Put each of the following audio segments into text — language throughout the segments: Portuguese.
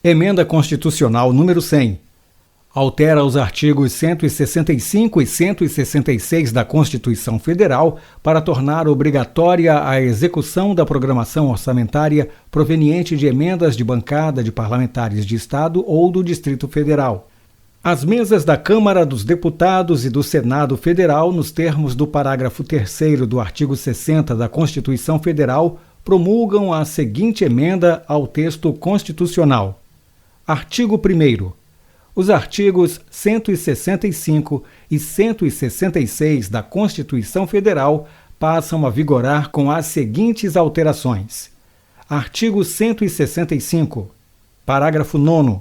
Emenda Constitucional número 100. Altera os artigos 165 e 166 da Constituição Federal para tornar obrigatória a execução da programação orçamentária proveniente de emendas de bancada de parlamentares de Estado ou do Distrito Federal. As mesas da Câmara dos Deputados e do Senado Federal, nos termos do parágrafo 3º do artigo 60 da Constituição Federal, promulgam a seguinte emenda ao texto constitucional. Artigo 1º. Os artigos 165 e 166 da Constituição Federal passam a vigorar com as seguintes alterações. Artigo 165. Parágrafo 9º.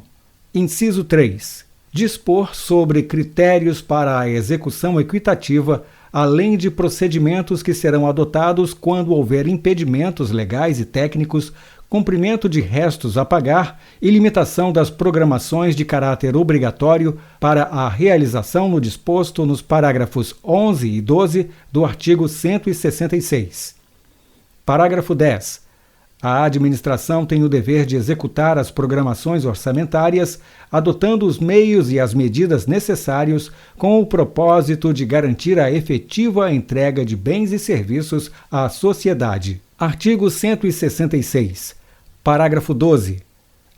Inciso 3. Dispor sobre critérios para a execução equitativa, além de procedimentos que serão adotados quando houver impedimentos legais e técnicos, cumprimento de restos a pagar e limitação das programações de caráter obrigatório para a realização no disposto nos parágrafos 11 e 12 do artigo 166. Parágrafo 10. A administração tem o dever de executar as programações orçamentárias, adotando os meios e as medidas necessários com o propósito de garantir a efetiva entrega de bens e serviços à sociedade. Artigo 166. Parágrafo 12.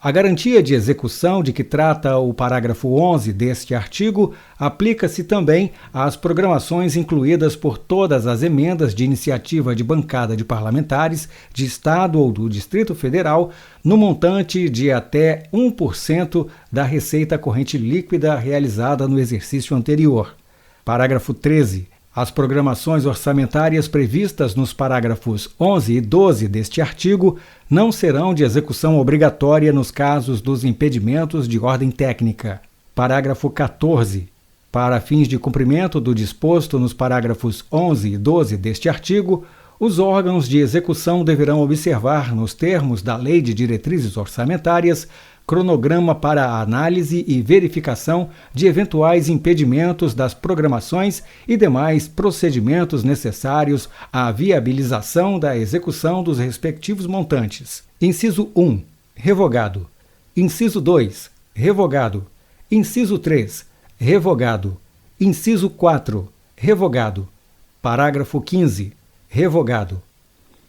A garantia de execução de que trata o parágrafo 11 deste artigo aplica-se também às programações incluídas por todas as emendas de iniciativa de bancada de parlamentares de Estado ou do Distrito Federal no montante de até 1% da receita corrente líquida realizada no exercício anterior. Parágrafo 13. As programações orçamentárias previstas nos parágrafos 11 e 12 deste artigo não serão de execução obrigatória nos casos dos impedimentos de ordem técnica. Parágrafo 14. Para fins de cumprimento do disposto nos parágrafos 11 e 12 deste artigo, os órgãos de execução deverão observar, nos termos da Lei de Diretrizes Orçamentárias, cronograma para a análise e verificação de eventuais impedimentos das programações e demais procedimentos necessários à viabilização da execução dos respectivos montantes. Inciso 1. Revogado. Inciso 2. Revogado. Inciso 3. Revogado. Inciso 4. Revogado. Parágrafo 15. Revogado.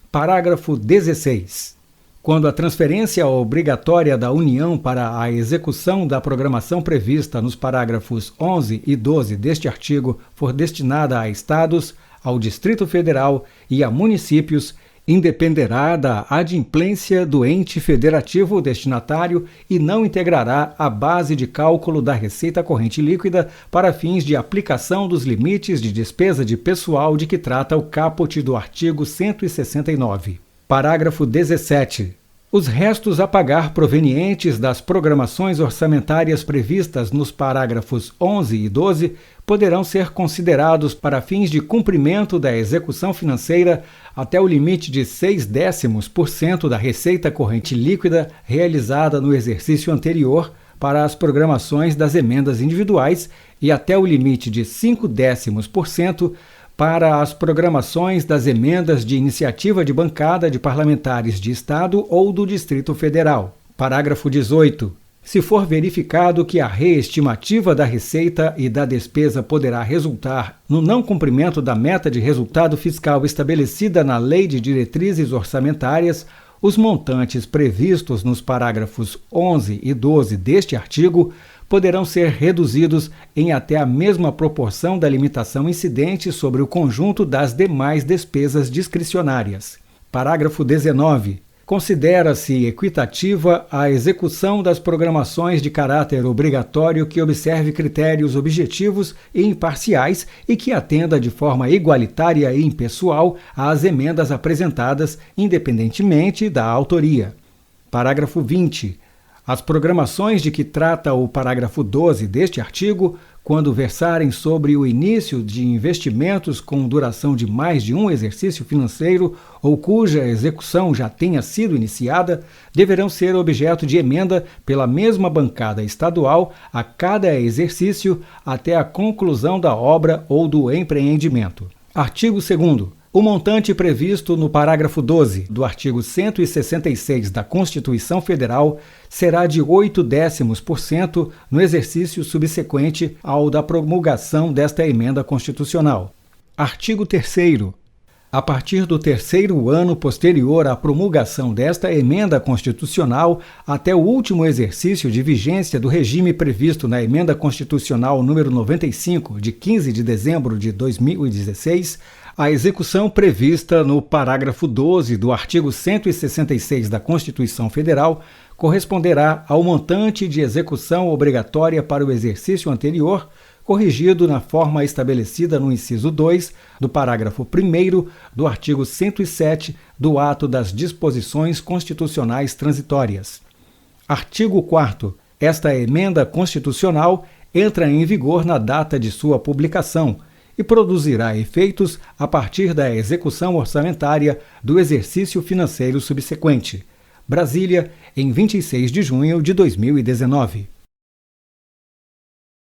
Parágrafo 16. Quando a transferência obrigatória da União para a execução da programação prevista nos parágrafos 11 e 12 deste artigo for destinada a Estados, ao Distrito Federal e a municípios, independerá da adimplência do ente federativo destinatário e não integrará a base de cálculo da receita corrente líquida para fins de aplicação dos limites de despesa de pessoal de que trata o caput do artigo 169. Parágrafo 17. Os restos a pagar provenientes das programações orçamentárias previstas nos parágrafos 11 e 12 poderão ser considerados para fins de cumprimento da execução financeira até o limite de 0,6% da receita corrente líquida realizada no exercício anterior para as programações das emendas individuais e até o limite de 0,5% para as programações das emendas de iniciativa de bancada de parlamentares de Estado ou do Distrito Federal. Parágrafo 18. Se for verificado que a reestimativa da receita e da despesa poderá resultar no não cumprimento da meta de resultado fiscal estabelecida na Lei de Diretrizes Orçamentárias, os montantes previstos nos parágrafos 11 e 12 deste artigo poderão ser reduzidos em até a mesma proporção da limitação incidente sobre o conjunto das demais despesas discricionárias. Parágrafo 19. Considera-se equitativa a execução das programações de caráter obrigatório que observe critérios objetivos e imparciais e que atenda de forma igualitária e impessoal às emendas apresentadas, independentemente da autoria. Parágrafo 20. As programações de que trata o parágrafo 12 deste artigo, quando versarem sobre o início de investimentos com duração de mais de um exercício financeiro ou cuja execução já tenha sido iniciada, deverão ser objeto de emenda pela mesma bancada estadual a cada exercício até a conclusão da obra ou do empreendimento. Artigo 2º. O montante previsto no parágrafo 12 do artigo 166 da Constituição Federal será de 0,8% no exercício subsequente ao da promulgação desta emenda constitucional. Artigo 3º. A partir do terceiro ano posterior à promulgação desta emenda constitucional, até o último exercício de vigência do regime previsto na Emenda Constitucional número 95, de 15 de dezembro de 2016, a execução prevista no parágrafo 12 do artigo 166 da Constituição Federal corresponderá ao montante de execução obrigatória para o exercício anterior, corrigido na forma estabelecida no inciso 2 do parágrafo 1º do artigo 107 do Ato das Disposições Constitucionais Transitórias. Artigo 4º. Esta emenda constitucional entra em vigor na data de sua publicação e produzirá efeitos a partir da execução orçamentária do exercício financeiro subsequente. Brasília, em 26 de junho de 2019.